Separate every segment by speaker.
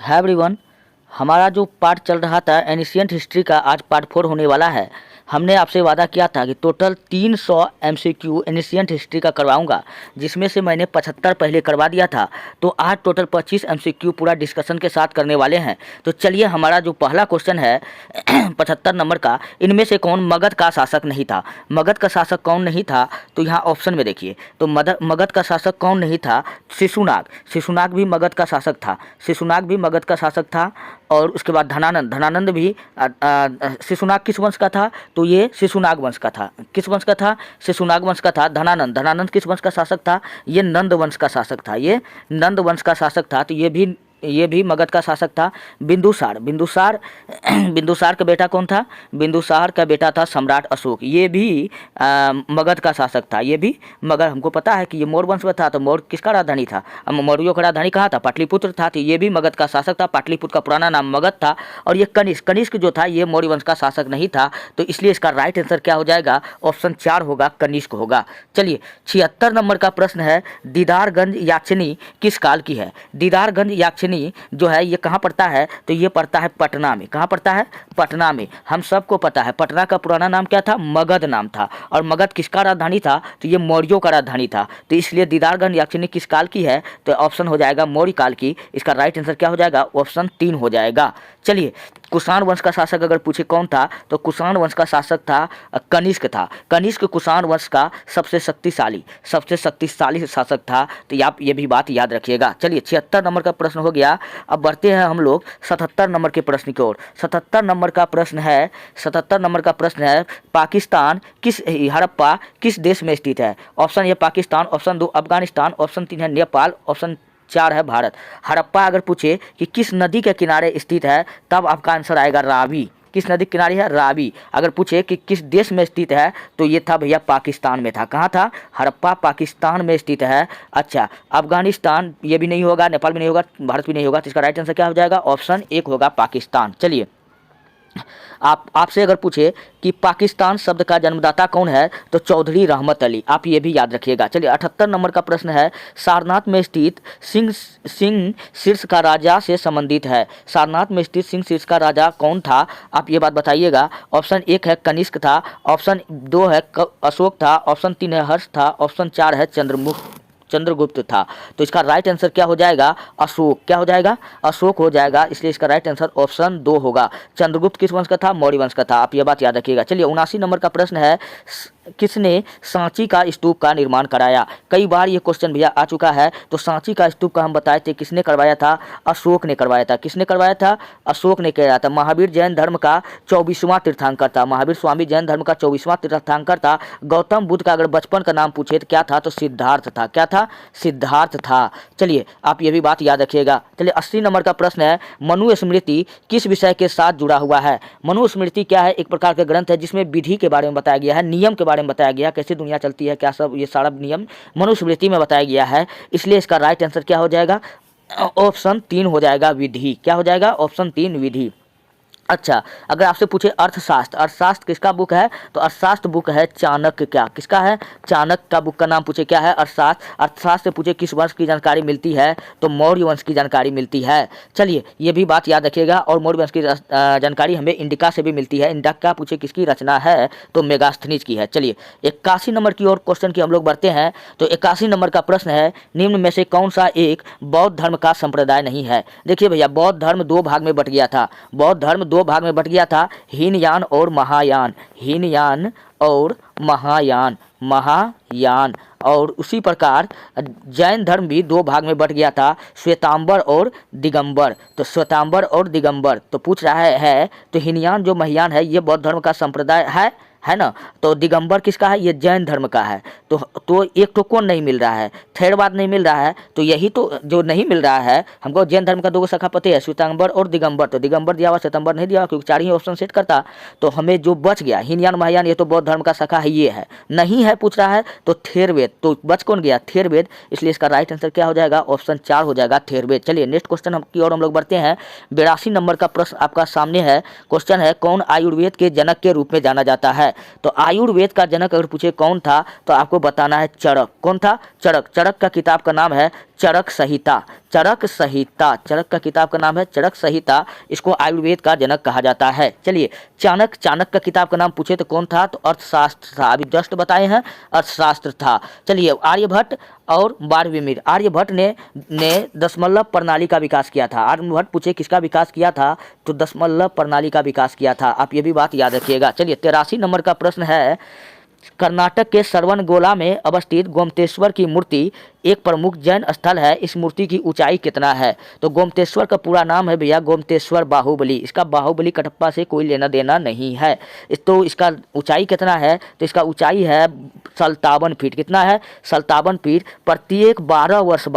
Speaker 1: है एवरीवन। हमारा जो पार्ट चल रहा था एनिशियंट हिस्ट्री का, आज पार्ट 4 होने वाला है। हमने आपसे वादा किया था कि टोटल 300 एमसीक्यू एनिशियंट हिस्ट्री का करवाऊंगा, जिसमें से मैंने 75 पहले करवा दिया था। तो आज टोटल 25 एमसीक्यू पूरा डिस्कशन के साथ करने वाले हैं। तो चलिए, हमारा जो पहला क्वेश्चन है 75 नंबर का, इनमें से कौन मगध का शासक नहीं था? मगध का शासक कौन नहीं था? तो यहाँ ऑप्शन में देखिए, तो मगध का शासक कौन नहीं था? शिशुनाग। शिशुनाग भी मगध का शासक था। शिशुनाग भी मगध का शासक था। और उसके बाद धनानंद। धनानंद भी शिशुनाग किस वंश का था? तो ये शिशुनाग वंश का था। किस वंश का था? शिशुनाग वंश का था। धनानंद। धनानंद किस वंश का शासक था? ये नंद वंश का शासक था। ये नंद वंश का शासक था। तो ये भी मगध का शासक था। बिंदुसार। बिंदुसार बिंदुसार का बेटा कौन था? बिंदुसार का बेटा था सम्राट अशोक। ये भी मगध का शासक था। ये भी मगध, हमको पता है कि ये मौर्य वंश में था। तो मौर्य किसका राजधानी था? मौर्यों का राजधानी कहाँ था? पाटलिपुत्र था। तो ये भी मगध का शासक था। पाटलिपुत्र का पुराना नाम मगध था। और ये कनिष्क। कनिष्क जो था ये मौर्य वंश का शासक नहीं था। तो इसलिए इसका राइट आंसर क्या हो जाएगा? ऑप्शन 4 होगा, कनिष्क होगा। चलिए, 76 नंबर का प्रश्न है, दीदारगंज याक्षिणी किस काल की है? दीदारगंज याक्षिणी जो है ये कहाँ पड़ता है? तो ये पड़ता है पटना में। कहाँ पड़ता है? पटना में। हम सबको पता है पटना का पुराना नाम क्या था? मगध नाम था। और मगध किसका राजधानी था? तो ये मौर्यों का राजधानी था। तो इसलिए दीदारगंज याक्षिणी किस काल की है? तो ऑप्शन हो जाएगा मौर्य काल की। इसका राइट आंसर क्या हो जाएगा? ऑप्शन 3 हो जाएगा। चलिए, कुषाण वंश का शासक अगर पूछे कौन था, तो कुषाण वंश का शासक था कनिष्क था। कनिष्क कुषाण वंश का सबसे शक्तिशाली शासक था। तो आप ये भी बात याद रखिएगा। चलिए, 76 नंबर का प्रश्न हो गया। अब बढ़ते हैं हम लोग 77 नंबर के प्रश्न की ओर। 77 नंबर का प्रश्न है, पाकिस्तान हड़प्पा किस देश में स्थित है? Option A Pakistan, option 2 Afghanistan, option 3 है नेपाल, ऑप्शन 4 है भारत। हड़प्पा अगर पूछे कि किस नदी के किनारे स्थित है, तब आपका आंसर आएगा रावी। किस नदी के किनारे है? रावी। अगर पूछे कि किस देश में स्थित है, तो ये था भैया पाकिस्तान में था। कहाँ था? हड़प्पा पाकिस्तान में स्थित है। अच्छा, अफगानिस्तान ये भी नहीं होगा, नेपाल भी नहीं होगा, भारत भी नहीं होगा। तो इसका राइट आंसर क्या हो जाएगा? ऑप्शन 1 होगा, पाकिस्तान। चलिए, आपसे अगर पूछे कि पाकिस्तान शब्द का जन्मदाता कौन है, तो चौधरी रहमत अली। आप ये भी याद रखिएगा। चलिए, 78 नंबर का प्रश्न है, सारनाथ में स्थित सिंह शीर्ष का राजा से संबंधित है। सारनाथ में स्थित सिंह शीर्ष का राजा कौन था? आप ये बात बताइएगा। ऑप्शन 1 है कनिष्क था, ऑप्शन 2 है अशोक था, ऑप्शन 3 है हर्ष था, ऑप्शन 4 है चंद्रगुप्त था। तो इसका राइट आंसर क्या हो जाएगा? अशोक। क्या हो जाएगा? अशोक हो जाएगा। इसलिए इसका राइट आंसर ऑप्शन 2 होगा। चंद्रगुप्त किस वंश का था? मौर्य वंश का था। आप ये बात याद रखिएगा। चलिए, 79 नंबर का प्रश्न है, किसने सांची का स्तूप का निर्माण कराया? कई बार ये क्वेश्चन भैया आ चुका है। तो सांची का स्तूप का हम बताए थे किसने करवाया था? अशोक ने करवाया था। किसने करवाया था? अशोक ने कराया था। महावीर जैन धर्म का 24वां तीर्थंकर था। महावीर स्वामी जैन धर्म का 24वां तीर्थंकर था। गौतम बुद्ध का अगर बचपन का नाम पूछे तो क्या था? तो सिद्धार्थ था। क्या था? सिद्धार्थ था। चलिए, आप ये भी बात याद रखिएगा। चलिए, 80 नंबर का प्रश्न है, मनुस्मृति किस विषय के साथ जुड़ा हुआ है? मनुस्मृति क्या है? एक प्रकार का ग्रंथ है जिसमें विधि के बारे में बताया गया है, नियम के बारे में बताया गया, कैसे दुनिया चलती है, क्या सब, ये सारा नियम मनुस्मृति में बताया गया है। इसलिए इसका राइट आंसर क्या हो जाएगा? ऑप्शन 3 हो जाएगा, विधि। क्या हो जाएगा? ऑप्शन 3 विधि। अच्छा, अगर आपसे पूछे अर्थशास्त्र, अर्थशास्त्र किसका बुक है? तो अर्थशास्त्र बुक है चाणक्य। क्या किसका है? चाणक्य का बुक का नाम पूछे क्या है? अर्थशास्त्र। अर्थशास्त्र से पूछे किस वंश की जानकारी मिलती है? तो मौर्य वंश की जानकारी मिलती है। चलिए, ये भी बात याद रखिएगा। और मौर्य वंश की जानकारी हमें इंडिका से भी मिलती है। इंडिका पूछे किसकी रचना है? तो मेगास्थनीज की है। चलिए, 81 नंबर की ओर क्वेश्चन की हम लोग बढ़ते हैं। तो 81 नंबर का प्रश्न है, निम्न में से कौन सा एक बौद्ध धर्म का संप्रदाय नहीं है? देखिए भैया, बौद्ध धर्म 2 भाग में बट गया था। बौद्ध धर्म 2 भाग में बट गया था, हीनयान और महायान। हीनयान और महायान। और उसी प्रकार जैन धर्म भी 2 भाग में बट गया था, श्वेतांबर और दिगंबर। तो श्वेतांबर और दिगंबर तो पूछ रहा है, तो हीनयान जो महायान है ये बौद्ध धर्म का संप्रदाय है ना। तो दिगंबर किसका है? ये जैन धर्म का है। तो एक तो कौन नहीं मिल रहा है? थेरवाद नहीं मिल रहा है। तो यही तो जो नहीं मिल रहा है हमको, जैन धर्म का 2 शाखा पता है, श्वेतांबर और दिगंबर। तो दिगंबर दिया हुआ, श्वेतांबर नहीं दिया हुआ, क्योंकि 4 ही ऑप्शन सेट करता। तो हमें जो बच गया हीनयान महायान, ये तो बौद्ध धर्म का शाखा है, ये है नहीं है पूछ रहा है। तो थेरवेद, तो बच कौन गया? थेरवेद। इसलिए इसका राइट आंसर क्या हो जाएगा? ऑप्शन 4 हो जाएगा, थेरवेद। चलिए, नेक्स्ट क्वेश्चन की ओर हम लोग बढ़ते हैं। 82 नंबर का प्रश्न आपका सामने है। क्वेश्चन है, कौन आयुर्वेद के जनक के रूप में जाना जाता है? है। तो आयुर्वेद का जनक अगर पूछे कौन था तो आपको बताना है चरक। कौन था? चरक। चरक का किताब का नाम है चरक संहिता। चरक संहिता, चरक का किताब का नाम है चरक संहिता। इसको आयुर्वेद का जनक कहा जाता है। चलिए, चाणक्य, चाणक्य का किताब का नाम पूछे तो कौन था? तो अर्थशास्त्र था। अभी जस्ट बताए हैं, अर्थशास्त्र था। चलिए, आर्यभट्ट और बारहवीं, आर्यभट्ट ने दशमलव प्रणाली का विकास किया था। आर्यभट्ट पूछे किसका विकास किया था? तो दशमलव प्रणाली का विकास किया था। आप ये भी बात याद रखिएगा। चलिए, 83 नंबर का प्रश्न है, कर्नाटक के श्रवणबेलगोला में अवस्थित गोमतेश्वर की मूर्ति एक प्रमुख जैन स्थल है। इस मूर्ति की ऊंचाई कितना है? तो गोमतेश्वर का पूरा नाम है भैया गोमतेश्वर बाहुबली। इसका बाहुबली कटप्पा से कोई लेना देना नहीं है। तो इसका ऊंचाई कितना है? तो इसका ऊंचाई है 57 फीट। कितना है? 57 फीट। प्रत्येक 12 वर्ष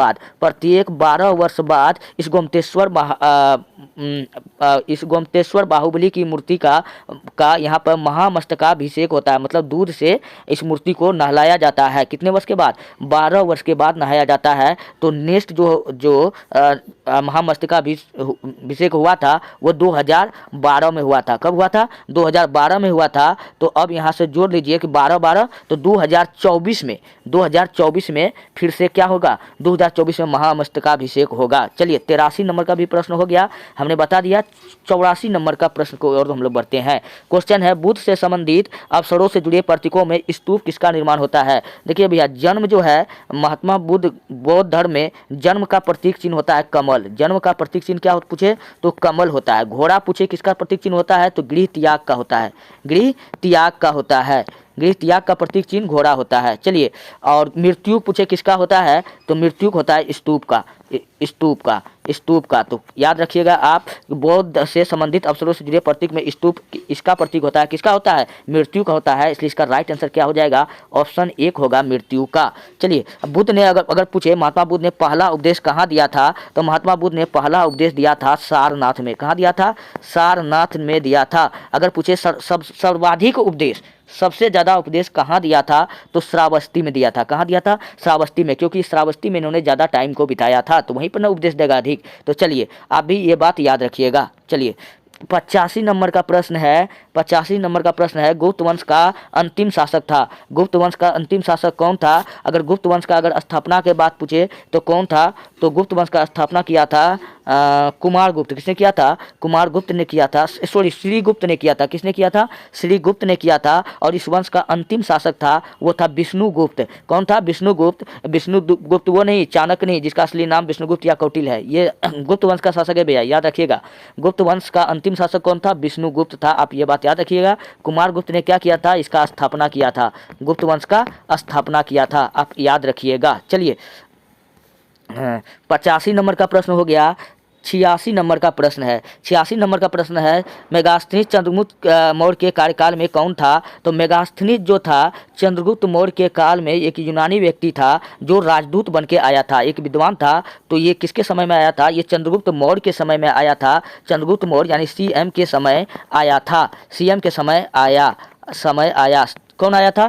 Speaker 1: बाद इस गोमतेश्वर बाहुबली की मूर्ति का यहाँ पर महामस्तकाभिषेक होता है। मतलब दूध से इस मूर्ति को नहलाया जाता है। कितने वर्ष के बाद? 12 वर्ष के बाद नहाया जाता है। तो नेक्स्ट जो महामस्तकाभिषेक हुआ था वो 2012 में हुआ था। कब हुआ था? 2012 में हुआ था। तो अब यहाँ से जोड़ लीजिए कि 12 तो 2024 में फिर से क्या होगा? 2024 में महामस्तकाभिषेक होगा। चलिए, 83 नंबर का भी प्रश्न हो गया, हमने बता दिया। 84 नंबर का प्रश्न को और हम लोग बढ़ते हैं। क्वेश्चन है, बुद्ध से संबंधित अवसरों से जुड़े प्रतीकों में स्तूप किसका निर्माण होता है? देखिए भैया, जन्म जो है महात्मा बुद्ध बौद्ध धर्म में जन्म का प्रतीक चिन्ह होता है कमल। जन्म का प्रतीक चिन्ह क्या पूछे तो कमल होता है। घोड़ा पूछे किसका प्रतीक चिन्ह होता है? तो गृह त्याग का होता है। गृह त्याग का होता है। गृह त्याग का प्रतीक चिन्ह घोड़ा होता है। चलिए, और मृत्यु पूछे किसका होता है? तो मृत्यु होता है स्तूप का। तो याद रखिएगा आप, बौद्ध से संबंधित अवसरों से जुड़े प्रतीक में स्तूप इसका प्रतीक होता है। किसका होता है? मृत्यु का होता है। इसलिए इसका राइट आंसर क्या हो जाएगा? ऑप्शन 1 होगा, मृत्यु का। चलिए, बुद्ध ने अगर पूछे महात्मा बुद्ध ने पहला उपदेश कहाँ दिया था? तो महात्मा बुद्ध ने पहला उपदेश दिया था सारनाथ में। कहाँ दिया था? सारनाथ में दिया था। अगर पूछे सर्वाधिक उपदेश, सबसे ज़्यादा उपदेश कहाँ दिया था? तो श्रावस्ती में दिया था। कहाँ दिया था? श्रावस्ती में, क्योंकि श्रावस्ती में इन्होंने ज़्यादा टाइम को बिताया था, तो वहीं पर ना उपदेश देगा अधिक। तो चलिए, आप भी ये बात याद रखिएगा। चलिए, 85 नंबर का प्रश्न है। 85 नंबर का प्रश्न है, गुप्त वंश का अंतिम शासक था। गुप्त वंश का अंतिम शासक कौन था? अगर गुप्त वंश का अगर स्थापना के बात पूछे तो कौन था? तो गुप्त वंश का स्थापना किया था कुमारगुप्त। किसने किया था? कुमारगुप्त ने किया था। श्रीगुप्त ने किया था। किसने किया था? श्रीगुप्त ने किया था। और इस वंश का अंतिम शासक था वो था विष्णुगुप्त। कौन था? विष्णुगुप्त। विष्णुगुप्त वो नहीं, चाणक्य नहीं, जिसका असली नाम विष्णुगुप्त या कौटिल्य है। ये गुप्त वंश का शासक है भैया, याद रखिएगा। गुप्त वंश का अंतिम शासक कौन था? विष्णुगुप्त था। आप ये बात याद रखिएगा। कुमारगुप्त ने क्या किया था? इसका स्थापना किया था। गुप्त वंश का स्थापना किया था, आप याद रखिएगा। चलिए, 85 नंबर का प्रश्न हो गया। 86 नंबर का प्रश्न है। 86 नंबर का प्रश्न है, मेगास्थनीज चंद्रगुप्त मौर्य के कार्यकाल में कौन था? तो मेगास्थनीज जो था चंद्रगुप्त मौर्य के काल में एक यूनानी व्यक्ति था जो राजदूत बन के आया था, एक विद्वान था। तो ये किसके समय में आया था? ये चंद्रगुप्त मौर्य के समय में आया था। चंद्रगुप्त मौर्य यानी CM के समय आया था। CM के समय आया। कौन आया था?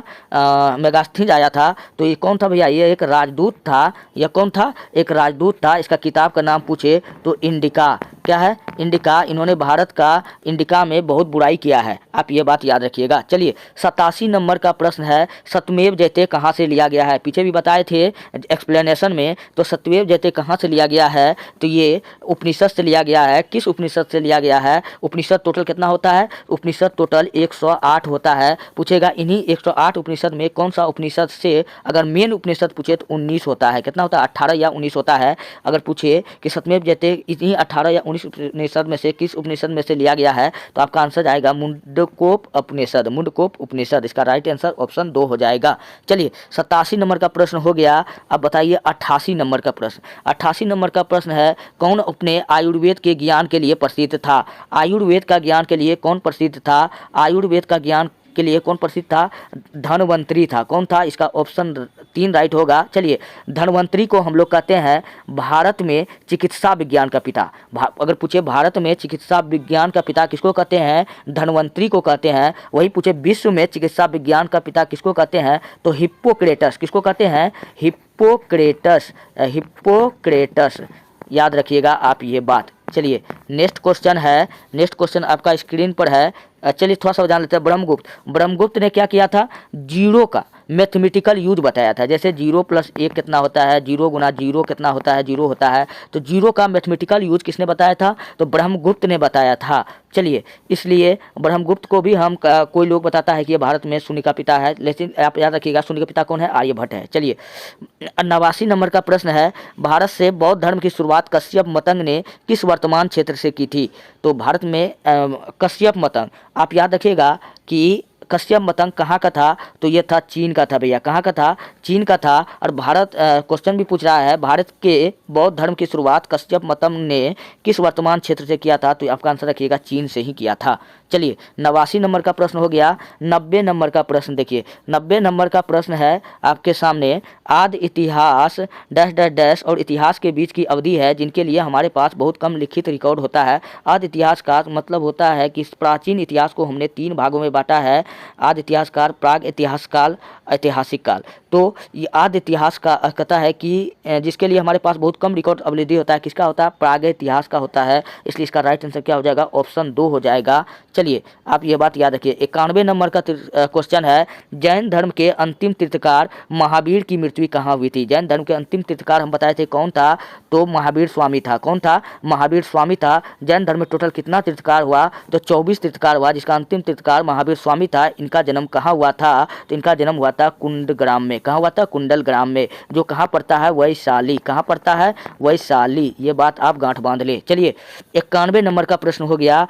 Speaker 1: मेगास्थनीज आया था। तो ये कौन था भैया? ये एक राजदूत था। यह कौन था? एक राजदूत था। इसका किताब का नाम पूछे तो इंडिका। क्या है? इंडिका। इन्होंने भारत का इंडिका में बहुत बुराई किया है, आप ये बात याद रखिएगा। चलिए, 87 नंबर का प्रश्न है, सत्यमेव जयते कहाँ से लिया गया है? पीछे भी बताए थे एक्सप्लेनेशन में। तो सत्यमेव जयते कहाँ से लिया गया है? तो ये उपनिषद से लिया गया है। किस उपनिषद से लिया गया है? उपनिषद टोटल कितना होता है? उपनिषद टोटल 108 होता है। पूछेगा इन्हीं 108 उपनिषद में कौन सा उपनिषद से अगर मेन उपनिषद पूछे तो 19 होता है। कितना होता है? 18 या 19 होता है। अगर पूछे कि सत्यमेव जयते इन्हीं 18 या 19 उपनिषद में से किस उपनिषद में से लिया गया है, तो आपका आंसर आएगा मुंडकोप उपनिषद। मुंडकोप उपनिषद, इसका राइट आंसर ऑप्शन 2 हो जाएगा। चलिए, 87 नंबर का प्रश्न हो गया। अब बताइए 88 नंबर का प्रश्न। 88 नंबर का प्रश्न है, कौन अपने आयुर्वेद के ज्ञान के लिए प्रसिद्ध था? आयुर्वेद का ज्ञान के लिए कौन प्रसिद्ध था? आयुर्वेद का ज्ञान के लिए कौन प्रसिद्ध था? धन्वंतरी था। कौन था? इसका ऑप्शन 3 राइट होगा। चलिए, धन्वंतरी को हम लोग कहते हैं भारत में चिकित्सा विज्ञान का पिता। अगर पूछे भारत में चिकित्सा विज्ञान का पिता किसको कहते हैं? धन्वंतरी को कहते हैं। वही पूछे विश्व में चिकित्सा विज्ञान का पिता किसको कहते हैं? तो हिप्पोक्रेटस। किसको कहते हैं? हिप्पोक्रेटस। याद रखिएगा आप ये बात। चलिए, नेक्स्ट क्वेश्चन है। नेक्स्ट क्वेश्चन आपका स्क्रीन पर है। चलिए थोड़ा सा जान लेते हैं। ब्रह्मगुप्त ने क्या किया था, जीरो का मैथमेटिकल यूज बताया था। जैसे 0 + 1 कितना होता है, 0 × 0 कितना होता है, 0 होता है। तो जीरो का मैथमेटिकल यूज किसने बताया था, तो ब्रह्मगुप्त ने बताया था। चलिए इसलिए ब्रह्मगुप्त को भी हम कोई लोग बताता है कि ये भारत में शून्य का पिता है, लेकिन आप याद रखिएगा शून्य का पिता कौन है, आर्यभट्ट है। चलिए 89 नंबर का प्रश्न है, भारत से बौद्ध धर्म की शुरुआत कश्यप मतंग ने किस वर्तमान क्षेत्र से की थी। तो भारत में कश्यप मतंग, आप याद रखिएगा कि कश्यप मतंग कहाँ का था, तो ये था चीन का था भैया। कहाँ का था, चीन का था। और भारत क्वेश्चन भी पूछ रहा है, भारत के बौद्ध धर्म की शुरुआत कश्यप मतंग ने किस वर्तमान क्षेत्र से किया था, तो आपका आंसर रखिएगा चीन से ही किया था। चलिए 89 नंबर का प्रश्न हो गया। 90 नंबर का प्रश्न देखिए, 90 नंबर का प्रश्न है आपके सामने, आदि इतिहास डैश डैश डैश और इतिहास के बीच की अवधि है जिनके लिए हमारे पास बहुत कम लिखित रिकॉर्ड होता है। आदि इतिहास का मतलब होता है कि इस प्राचीन इतिहास को हमने 3 भागों में बांटा है, आदि इतिहास काल, प्राग इतिहास काल, ऐतिहासिक काल। तो ये आदि इतिहास का कहता है कि जिसके लिए हमारे पास बहुत कम रिकॉर्ड अवधि होता है, किसका होता है, प्राग इतिहास का होता है। इसलिए इसका राइट आंसर क्या हो जाएगा, ऑप्शन 2 हो जाएगा। चलिए आप ये बात याद रखिए। 91 नंबर का क्वेश्चन है, जैन धर्म के अंतिम तीर्थकार महावीर की मृत्यु कहाँ हुई थी। जैन धर्म के अंतिम तीर्थकार हम बताए थे कौन था, तो महावीर स्वामी था। कौन था, महावीर स्वामी था। जैन धर्म में टोटल कितना तीर्थकार हुआ, तो 24 तीर्थकार हुआ, जिसका अंतिम तीर्थकार महावीर स्वामी था। इनका जन्म कहाँ हुआ था, तो इनका जन्म हुआ था कुंडग्राम में। कहाँ हुआ था, कुंडलग्राम में, जो कहाँ पड़ता है, वैशाली। कहाँ पड़ता है, वैशाली। ये बात आप गांठ बांध ले। चलिए 91 नंबर का प्रश्न हो गया।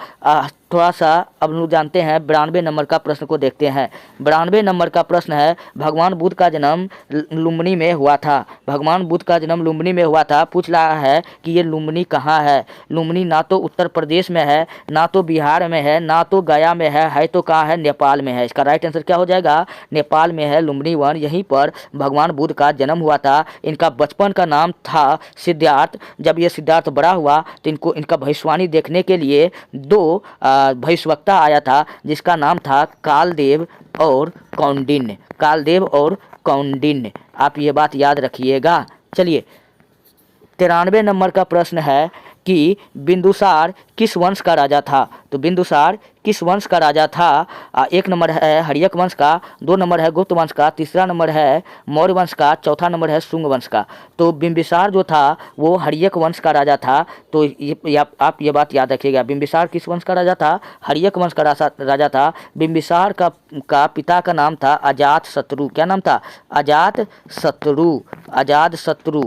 Speaker 1: थोड़ा सा अब लोग जानते हैं 92 नंबर का प्रश्न को देखते हैं। 92 नंबर का प्रश्न है, भगवान बुद्ध का जन्म लुम्बिनी में हुआ था। भगवान बुद्ध का जन्म लुम्बिनी में हुआ था। पूछ रहा है कि ये लुम्बिनी कहाँ है। लुम्बिनी ना तो उत्तर प्रदेश में है, ना तो बिहार में है, ना तो गया में है तो कहाँ है, नेपाल में है। इसका राइट आंसर क्या हो जाएगा, नेपाल में है लुम्बिनी वन। यहीं पर भगवान बुद्ध का जन्म हुआ था। इनका बचपन का नाम था सिद्धार्थ। जब ये सिद्धार्थ बड़ा हुआ तो इनका भविष्यवाणी देखने के लिए 2 भविष्यवक्ता आया था, जिसका नाम था कालदेव और कौंडिन्य। कालदेव और कौंडिन्य, आप ये बात याद रखिएगा। चलिए 93 नंबर का प्रश्न है कि बिंदुसार किस वंश का राजा था। तो बिंदुसार किस वंश का राजा था। 1 नंबर है हर्यक वंश का, 2 नंबर है गुप्त वंश का, तीसरा नंबर है मौर्य वंश का, चौथा नंबर है शुंग वंश का। तो बिंबिसार जो था वो हर्यक वंश का राजा था। तो आप ये बात याद रखिएगा, बिंबिसार किस वंश का राजा था, हर्यक वंश का राजा था। बिंबिसार का पिता का नाम था अजात शत्रु। क्या नाम था, अजात शत्रु।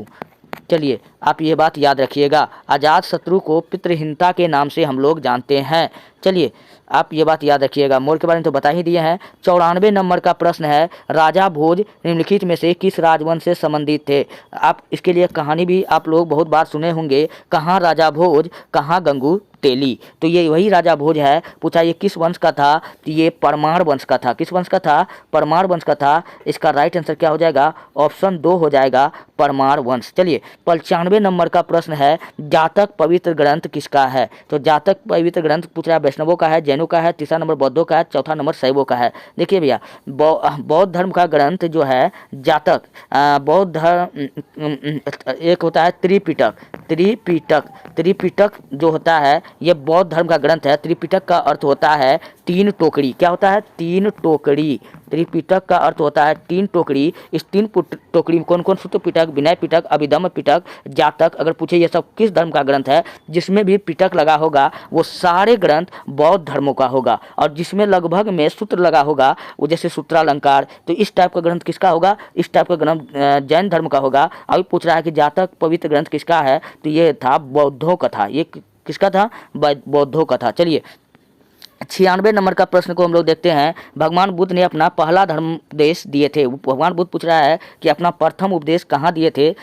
Speaker 1: चलिए आप ये बात याद रखिएगा, अजात शत्रु को पितृहीनता के नाम से हम लोग जानते हैं। चलिए आप ये बात याद रखिएगा। मौर्य के बारे में तो बता ही दिए हैं। 94 नंबर का प्रश्न है, राजा भोज निम्नलिखित में से किस राजवंश से संबंधित थे। आप इसके लिए कहानी भी आप लोग बहुत बार सुने होंगे, कहाँ राजा भोज, कहाँ गंगू तेली। तो ये वही राजा भोज है। पूछा ये किस वंश का था, तो ये परमार वंश का था। किस वंश का था, परमार वंश का था। इसका राइट आंसर क्या हो जाएगा, ऑप्शन 2 हो जाएगा, परमार वंश। चलिए 95 नंबर का प्रश्न है, जातक पवित्र ग्रंथ किसका है। तो जातक पवित्र ग्रंथ पूछ रहा है, वैष्णवों का है, जैनों का है, तीसरा नंबर बौद्धों का है, चौथा नंबर शैवों का है। देखिए भैया बौद्ध धर्म का ग्रंथ जो है जातक, बौद्ध धर्म एक होता है त्रिपिटक जो होता है ये बौद्ध धर्म का ग्रंथ है। त्रिपिटक का अर्थ होता है 3 टोकरी। क्या होता है, 3 टोकरी। त्रिपिटक का अर्थ होता है 3 टोकरी। इस 3 टोकरी में कौन कौन सूत्र पिटक, विनय पिटक, अभिधम्म पिटक, जातक। अगर पूछे ये सब किस धर्म का ग्रंथ है, जिसमें भी पिटक लगा होगा वो सारे ग्रंथ बौद्ध धर्मों का होगा। और जिसमें लगभग में सूत्र लगा होगा वो जैसे सूत्रालंकार, तो इस टाइप का ग्रंथ किसका होगा, इस टाइप का ग्रंथ जैन धर्म का होगा। अभी पूछ रहा है कि जातक पवित्र ग्रंथ किसका है, तो ये था बौद्धों का था। ये किसका था, बौद्धों का था। चलिए 96 नंबर का प्रश्न को हम लोग देखते हैं। भगवान बुद्ध ने अपना पहला धर्म उपदेश दिए थे। भगवान बुद्ध पूछ रहा है कि अपना प्रथम उपदेश कहाँ दिए थे।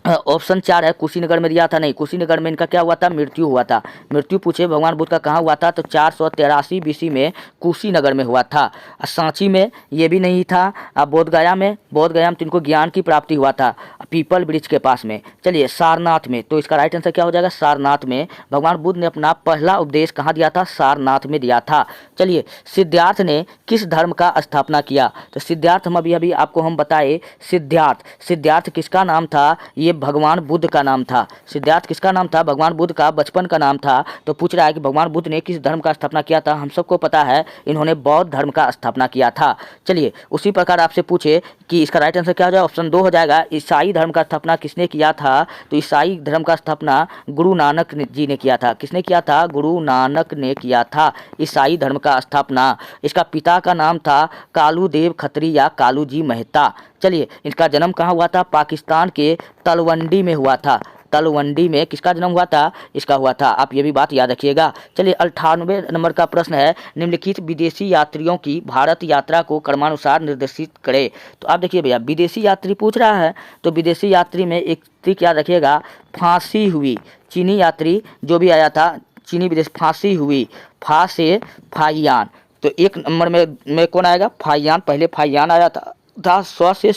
Speaker 1: ऑप्शन 4 है कुशीनगर में दिया था। नहीं, कुशीनगर में इनका क्या हुआ था, मृत्यु हुआ था। मृत्यु पूछे भगवान बुद्ध का कहाँ हुआ था, तो 483 BC में कुशीनगर में हुआ था। सांची में ये भी नहीं था। बोधगया में तो इनको ज्ञान की प्राप्ति हुआ था, पीपल ब्रिज के पास में। चलिए सारनाथ में, तो इसका राइट आंसर क्या हो जाएगा, सारनाथ में। भगवान बुद्ध ने अपना पहला उपदेश कहाँ दिया था, सारनाथ में दिया था। चलिए सिद्धार्थ ने किस धर्म का स्थापना किया। तो सिद्धार्थ हम अभी आपको हम बताए, सिद्धार्थ किसका नाम था, ये ये भगवान बुद्ध का नाम था। सिद्धार्थ किसका नाम था? भगवान बुद्ध का बचपन का नाम था। तो पूछ रहा है कि भगवान बुद्ध ने किस धर्म का स्थापना किया था? हम सबको पता है इन्होंने बौद्ध धर्म का स्थापना किया था। चलिए उसी प्रकार आपसे पूछे कि इसका राइट आंसर क्या हो जाएगा? ऑप्शन 2 हो जाएगा। ईसाई धर्म का स्थापना किसने किया था? तो ईसाई धर्म का स्थापना गुरु नानक जी ने किया था। किसने किया था? गुरु नानक ने किया था ईसाई धर्म का स्थापना। इसका पिता का नाम था कालूदेव खत्री या कालूजी मेहता। चलिए इसका जन्म कहाँ हुआ था? पाकिस्तान के तलवंडी में हुआ था। तलवंडी में किसका जन्म हुआ था? इसका हुआ था। आप ये भी बात याद रखिएगा। चलिए 98 नंबर का प्रश्न है, निम्नलिखित विदेशी यात्रियों की भारत यात्रा को क्रमानुसार निर्देशित करें। तो आप देखिए भैया, विदेशी यात्री पूछ रहा है तो विदेशी यात्री में एक ट्रिक याद रखिएगा, फांसी हुई। चीनी यात्री जो भी आया था, चीनी विदेश, फांसी हुई, फा से फाइयान। तो एक नंबर में कौन आएगा? फाइयान। पहले फाइयान आया था स्व से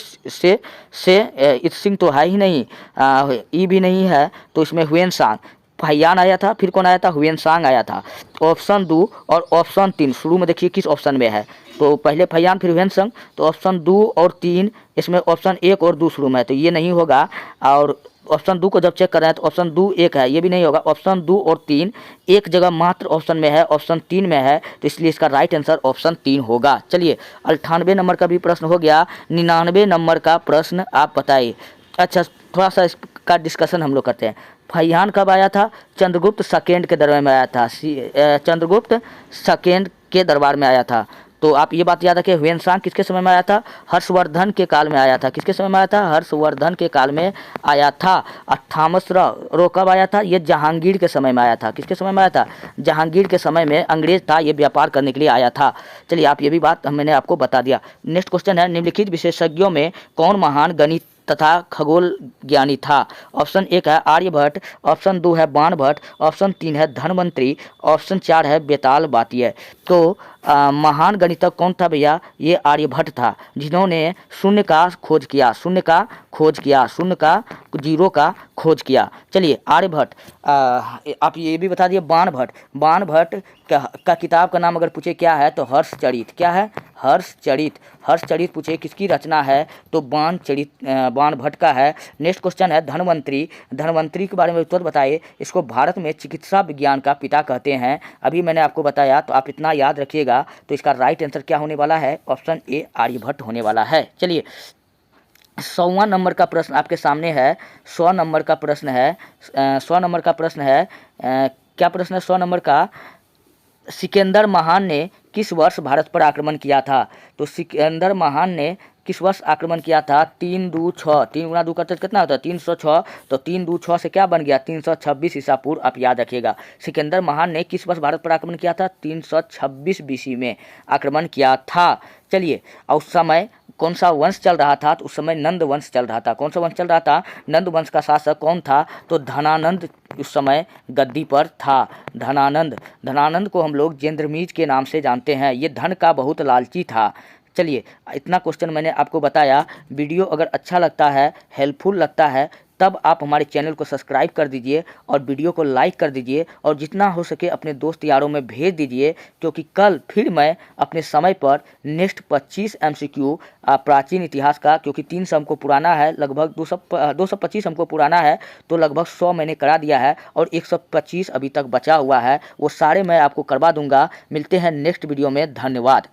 Speaker 1: इत्सिंग तो है ही नहीं, ई भी नहीं है, तो इसमें हुएनसांग। फाइयान आया था, फिर कौन आया था? हुएनसांग आया था। ऑप्शन 2 और ऑप्शन 3 शुरू में देखिए किस ऑप्शन में है। तो पहले फाइयान फिर हुएनसांग, तो ऑप्शन 2 और 3 इसमें ऑप्शन 1 और 2 शुरू में है, तो ये नहीं होगा। और ऑप्शन 2 को जब चेक कर रहे हैं तो ऑप्शन 2 1 है, ये भी नहीं होगा। ऑप्शन 2 और 3 एक जगह मात्र ऑप्शन में है, ऑप्शन 3 में है, तो इसलिए इसका राइट आंसर ऑप्शन 3 होगा। चलिए 98 नंबर का भी प्रश्न हो गया। 99 नंबर का प्रश्न आप बताइए। अच्छा, थोड़ा सा इसका डिस्कशन हम लोग करते हैं। फाइयान कब आया था? चंद्रगुप्त सेकेंड के दरबार में आया था। चंद्रगुप्त सेकेंड के दरबार में आया था। तो आप ये बात याद रखें। हुएनसांग किसके समय में आया था? हर्षवर्धन के काल में आया था। किसके समय में आया था? हर्षवर्धन के काल में आया था। 58 कब आया था? ये जहांगीर के समय में आया था। किसके समय में आया था? जहांगीर के समय में अंग्रेज था, ये व्यापार करने के लिए आया था। चलिए आप ये भी बात मैंने आपको बता दिया। नेक्स्ट क्वेश्चन है, निम्नलिखित विशेषज्ञों में कौन महान गणित तथा खगोल ज्ञानी था? ऑप्शन 1 है आर्यभट्ट, ऑप्शन 2 है बाणभट्ट, ऑप्शन 3 है धनवंतरी, ऑप्शन 4 है बेताल बातिया। तो महान गणितज्ञ कौन था भैया? ये आर्यभट्ट था, जिन्होंने शून्य का खोज किया, शून्य का खोज किया, शून्य का जीरो का खोज किया। चलिए आर्यभट्ट। आप ये भी बता दिए बाणभट्ट। बाणभट्ट का किताब का नाम अगर पूछे क्या है तो हर्षचरित। क्या है? हर्षचरित। हर्षचरित पूछे किसकी रचना है तो बाणभट्ट का है। नेक्स्ट क्वेश्चन है धनवंतरी। धनवंतरी के बारे में तुरंत बताइए। इसको भारत में चिकित्सा विज्ञान का पिता कहते हैं। अभी मैंने आपको बताया, तो आप इतना याद रखिएगा। तो इसका राइट आंसर क्या होने वाला है? ऑप्शन ए आर्यभट्ट होने वाला है। चलिए 100वां नंबर का प्रश्न आपके सामने है। 100 नंबर का प्रश्न है। 100 नंबर का प्रश्न है। क्या प्रश्न है 100 नंबर का? सिकंदर महान ने किस वर्ष भारत पर आक्रमण किया था? तो सिकंदर महान ने किस वर्ष आक्रमण किया था? 3 2 6, 3 गुना 2 करते कितना होता है? 306। तो 3 2 6 से क्या बन गया? 326 ईसा पूर्व। आप याद रखिएगा। सिकंदर महान ने किस वर्ष भारत पर आक्रमण किया था? 326 BC में आक्रमण किया था। चलिए, और उस समय कौन सा वंश चल रहा था? तो उस समय नंद वंश चल रहा था। कौन सा वंश चल रहा था? नंद वंश का शासक कौन था? तो धनानंद उस समय गद्दी पर था। धनानंद। धनानंद को हम लोग जेंद्रमीज के नाम से जानते हैं। ये धन का बहुत लालची था। चलिए इतना क्वेश्चन मैंने आपको बताया। वीडियो अगर अच्छा लगता है, हेल्पफुल लगता है, तब आप हमारे चैनल को सब्सक्राइब कर दीजिए और वीडियो को लाइक कर दीजिए और जितना हो सके अपने दोस्त यारों में भेज दीजिए, क्योंकि कल फिर मैं अपने समय पर नेक्स्ट 25 MCQ प्राचीन इतिहास का, क्योंकि 300 हमको पुराना है, लगभग 225 हमको पुराना है, तो लगभग 100 मैंने करा दिया है और 125 अभी तक बचा हुआ है। वो सारे मैं आपको करवा दूंगा। मिलते हैं नेक्स्ट वीडियो में। धन्यवाद।